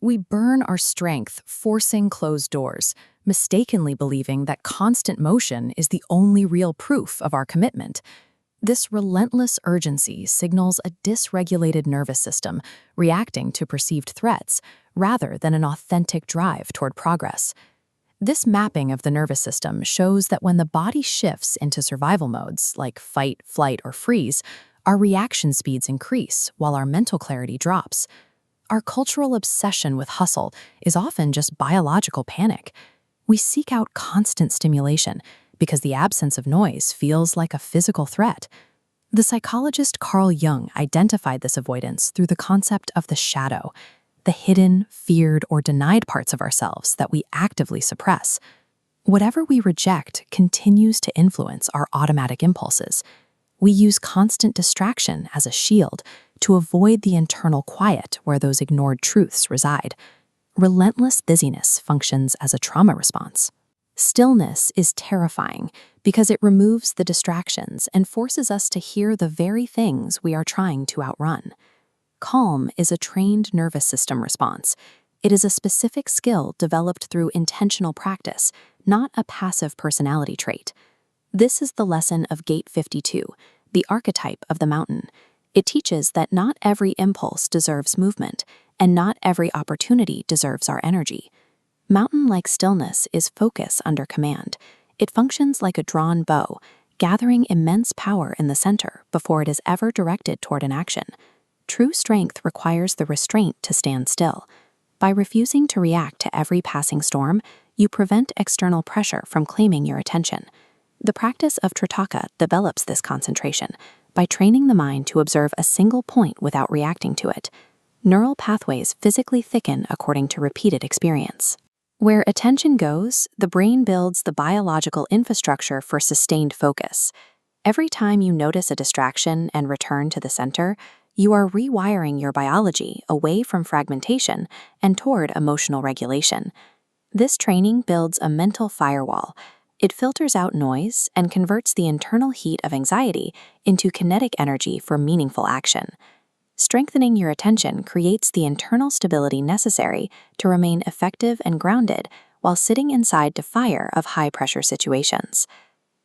We burn our strength forcing closed doors, mistakenly believing that constant motion is the only real proof of our commitment. This relentless urgency signals a dysregulated nervous system reacting to perceived threats rather than an authentic drive toward progress. This mapping of the nervous system shows that when the body shifts into survival modes like fight, flight, or freeze, our reaction speeds increase while our mental clarity drops. Our cultural obsession with hustle is often just biological panic. We seek out constant stimulation because the absence of noise feels like a physical threat. The psychologist Carl Jung identified this avoidance through the concept of the shadow, the hidden, feared, or denied parts of ourselves that we actively suppress. Whatever we reject continues to influence our automatic impulses. We use constant distraction as a shield to avoid the internal quiet where those ignored truths reside. Relentless busyness functions as a trauma response. Stillness is terrifying because it removes the distractions and forces us to hear the very things we are trying to outrun. Calm is a trained nervous system response. It is a specific skill developed through intentional practice, not a passive personality trait. This is the lesson of Gate 52, the archetype of the mountain. It teaches that not every impulse deserves movement, and not every opportunity deserves our energy. Mountain-like stillness is focus under command. It functions like a drawn bow, gathering immense power in the center before it is ever directed toward an action. True strength requires the restraint to stand still. By refusing to react to every passing storm, you prevent external pressure from claiming your attention. The practice of Tritaka develops this concentration by training the mind to observe a single point without reacting to it. Neural pathways physically thicken according to repeated experience. Where attention goes, the brain builds the biological infrastructure for sustained focus. Every time you notice a distraction and return to the center, you are rewiring your biology away from fragmentation and toward emotional regulation. This training builds a mental firewall. It filters out noise and converts the internal heat of anxiety into kinetic energy for meaningful action. Strengthening your attention creates the internal stability necessary to remain effective and grounded while sitting inside the fire of high-pressure situations.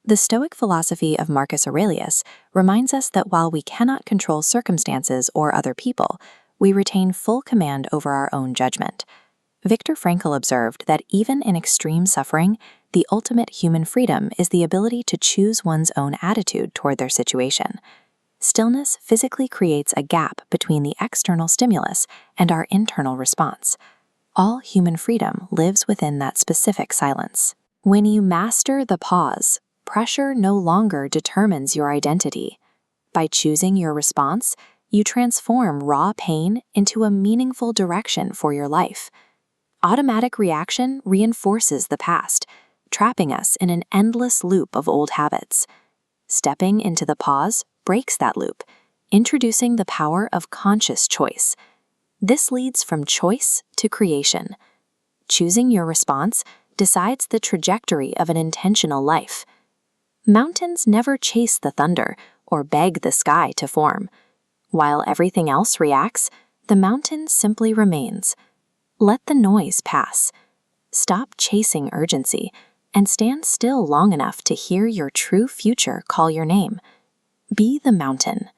The Stoic philosophy of Marcus Aurelius reminds us that while we cannot control circumstances or other people, we retain full command over our own judgment. Viktor Frankl observed that even in extreme suffering, the ultimate human freedom is the ability to choose one's own attitude toward their situation. Stillness physically creates a gap between the external stimulus and our internal response. All human freedom lives within that specific silence. When you master the pause, pressure no longer determines your identity. By choosing your response, you transform raw pain into a meaningful direction for your life. Automatic reaction reinforces the past, trapping us in an endless loop of old habits. Stepping into the pause breaks that loop, introducing the power of conscious choice. This leads from choice to creation. Choosing your response decides the trajectory of an intentional life. Mountains never chase the thunder or beg the sky to form. While everything else reacts, the mountain simply remains. Let the noise pass. Stop chasing urgency and stand still long enough to hear your true future call your name. Be the mountain.